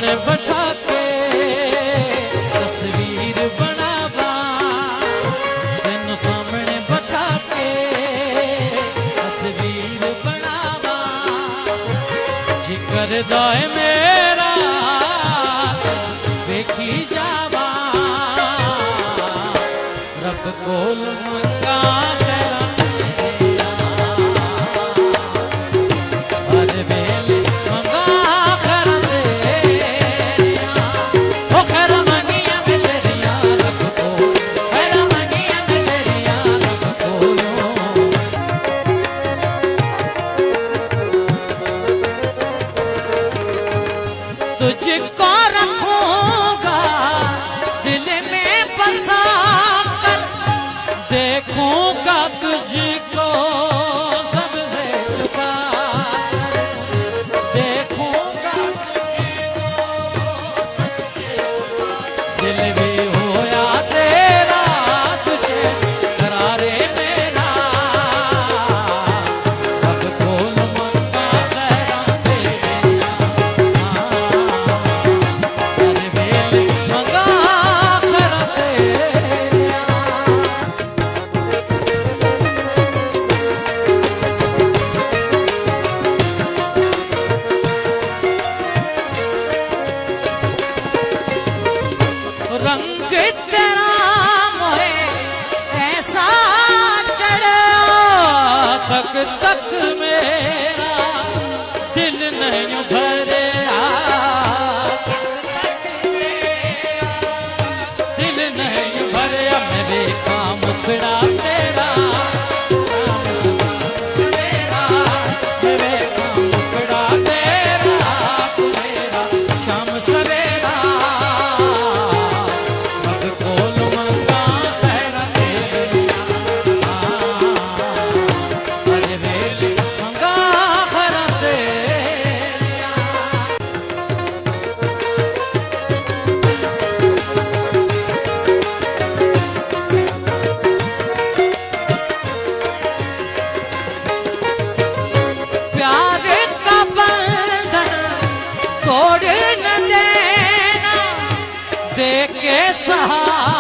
सामने बैठा के तस्वीर बनावा, तेन सामने बैठा के तस्वीर बनावा। जिक्र दाए मेरा देखी जावा, रब कोल मंगा तुझको रखूंगा दिल में बसा कर, देखूंगा तुझको सबसे छुपा कर, देखूंगा तुझको सबसे छुपा। दिल भी होया तेरा तुझे करारे मेरा, अब खोल मंगा खैरा रंग तेरा मोहे ऐसा चढ़ा, तक तक मेरा दिल नहीं भरे, दिल नहीं भरे। मैं देखा मुखड़ा तेरा मेरा, मैं देखा मुखड़ा तेरा मेरा शाम सवेरा। प्यार का बंधन तोड़ न देना, दे के सहारा